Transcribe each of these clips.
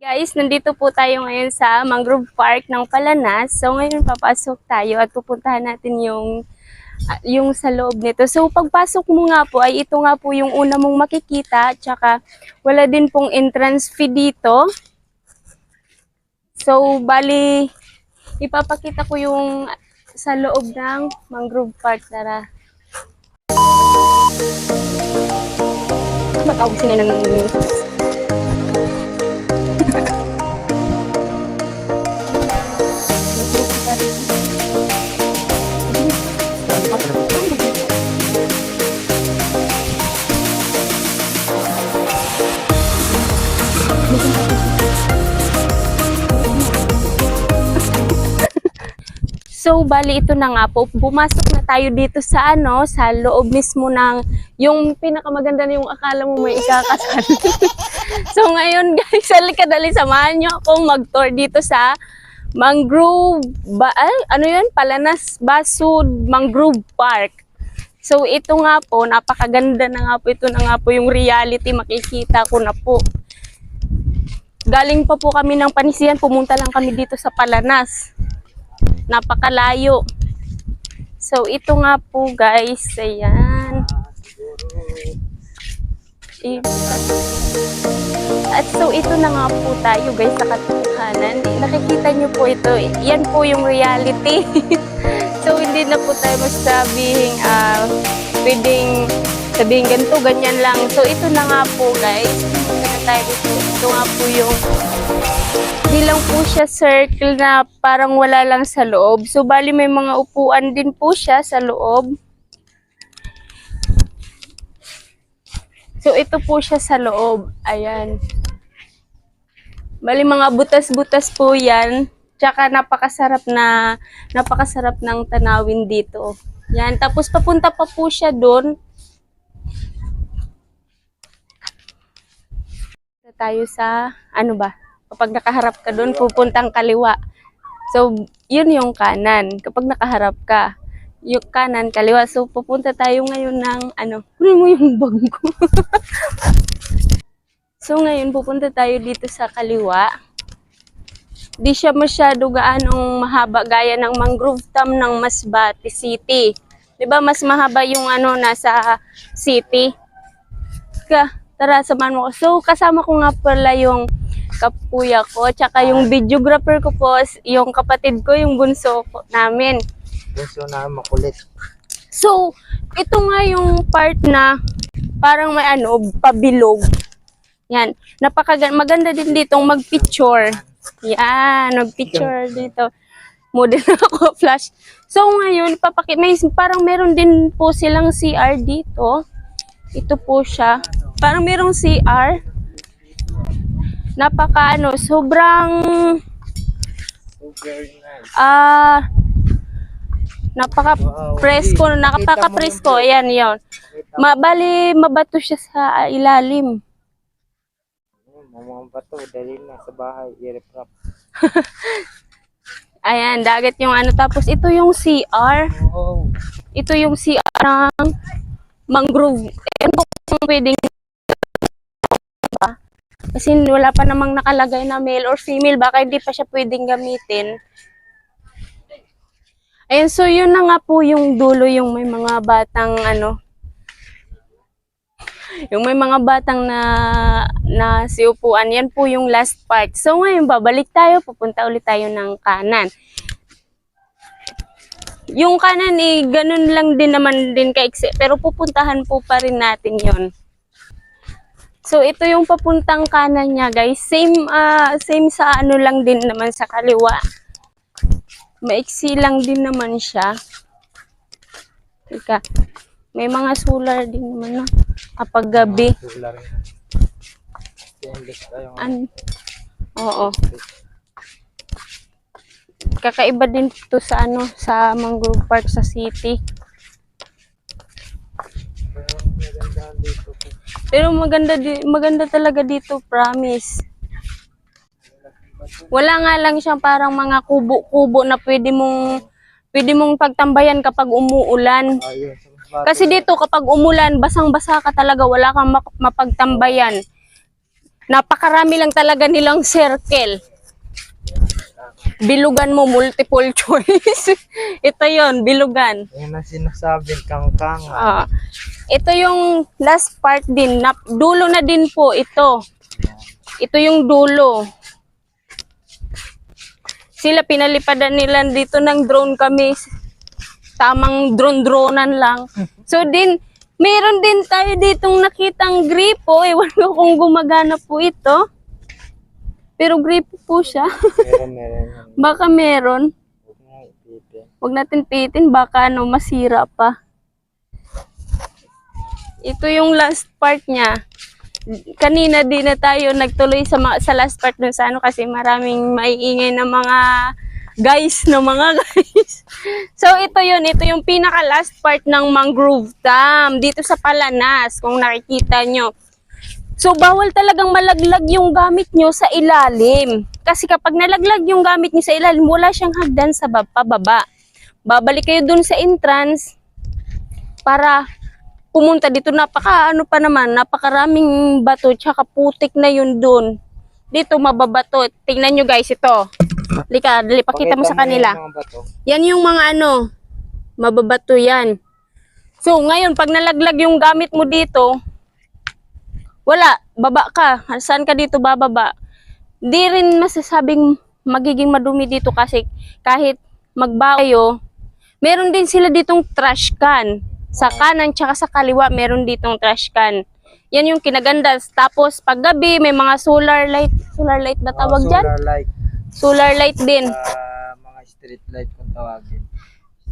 Guys, nandito po tayo ngayon sa Mangrove Park ng Palanas. So ngayon papasok tayo at pupuntahan natin yung sa loob nito. So pagpasok mo nga po ay ito nga po yung una mong makikita. Tsaka wala din pong entrance fee dito. So bali ipapakita ko yung sa loob ng Mangrove Park. Tara. Matawag sila ng So, bali ito na nga po. Pumasok na tayo dito sa sa loob mismo ng yung pinakamaganda na yung akala mo may ikakasal. So, ngayon guys, halika dali, samahan nyo akong mag-tour dito sa Mangrove, Palanas Basud Mangrove Park. So, ito nga po, napakaganda na nga po. Ito na nga po yung reality, makikita ko na po. Galing pa po kami ng Panisian, pumunta lang kami dito sa Palanas. Napakalayo. So, ito nga po guys. Ayan. At so, ito na nga po tayo guys sa katotohanan. Nakikita nyo po ito. Yan po yung reality. So, hindi na po tayo masabing pwedeng sabihin ganito, ganyan lang. So, ito na nga po guys. Ito nga po yung di lang po siya circle na parang wala lang sa loob. So, bali may mga upuan din po siya sa loob. So, ito po siya sa loob. Ayan. Bali mga butas-butas po yan. Tsaka napakasarap ng tanawin dito. Yan. Tapos papunta pa po siya doon. Tayo sa, kapag nakaharap ka doon, pupuntang kaliwa. So, yun yung kanan. Kapag nakaharap ka, yung kanan, kaliwa. So, pupunta tayo ngayon ng, kunin mo yung bag ko. So, ngayon, pupunta tayo dito sa kaliwa. Di siya masyado gaanong mahaba gaya ng Mangrove Tam ng Masbate City. Diba, mas mahaba yung nasa city. Tara, samahan mo ko. So, kasama ko nga pala yung kapuya ko, tsaka yung videographer ko po, yung kapatid ko, yung bunso ko namin. Bunso na makulit. So, ito nga yung part na parang may pabilog. Yan. Maganda din ditong mag-picture. Yan, mag-picture dito. Model ako, flash. So, ngayon, parang meron din po silang CR dito. Ito po siya. Parang merong CR. Sobrang napaka-presko, napaka-presko. Ayan, yun. Bali, mabato siya sa ilalim. Mga bato, dali na sa bahay, i-reprop. Ayan, dagat yung tapos ito yung CR. Oh. Ito yung CR ng Mangrove. Ito kung pwedeng kasi wala pa namang nakalagay na male or female, baka hindi pa siya pwedeng gamitin. Ayun, so yun na nga po yung dulo, yung may mga batang yung may mga batang na siupuan. Yan po yung last part. So ngayon babalik tayo, pupunta ulit tayo ng kanan. Yung kanan ganun lang din naman din kaiksi, pero pupuntahan po pa rin natin yon. So, ito yung papuntang kanan niya, guys. Same sa lang din naman sa kaliwa. Maiksi lang din naman siya. Teka, may mga solar din naman, no? Kapag gabi. Oo. Kakaiba din to sa sa Mangrove Park sa city. Pero maganda talaga dito, promise. Wala nga lang siyang parang mga kubo-kubo na pwede mong pagtambayan kapag umuulan. Kasi dito kapag umulan, basang-basa ka talaga, wala kang mapagtambayan. Napakarami lang talaga nilang circle. Bilugan mo, multiple choice. Ito yon, bilugan. Yan ang sinasabing kangkang. Ito yung last part din. Dulo na din po ito. Ito yung dulo. Sila pinalipadan nila dito ng drone kami. Tamang drone-dronan lang. So meron din tayo ditong nakitang gripo. Ewan ko kung gumagana po ito. Pero gripo po siya. Meron. Baka meron. Huwag mo ipitin. Huwag natin pitin. Baka masira pa. Ito yung last part niya. Kanina din na tayo nagtuloy sa last part dun sa kasi maraming maiingay na mga guys. So ito yung pinaka last part ng mangrove dam dito sa Palanas kung nakikita nyo. So bawal talagang malaglag yung gamit nyo sa ilalim. Kasi kapag nalaglag yung gamit nyo sa ilalim, wala siyang hagdan sa pababa. Babalik kayo dun sa entrance para pumunta dito. Napakaraming bato, tsaka putik na yun dun. Dito mababato. Tingnan nyo guys, ito. Lika, pakita mo sa kanila. Yan yung mga mababato yan. So ngayon, pag nalaglag yung gamit mo dito, wala, baba ka. Saan ka dito bababa? Di rin masasabing magiging madumi dito kasi kahit magbayo, meron din sila ditong trash can. Sa kanan tsaka sa kaliwa, meron ditong trash can. Yan yung kinaganda. Tapos paggabi, may mga solar light. Solar light ba tawag dyan? Solar light. Solar light din. Mga street light kung tawagin.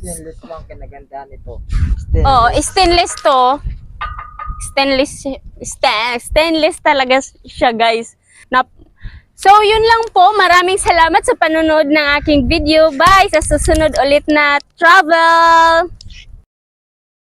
Stainless lang kinagandaan ito. Oo, stainless to. Stainless talaga siya guys. So yun lang po, maraming salamat sa panonood ng aking video. Bye! Sa susunod ulit na travel!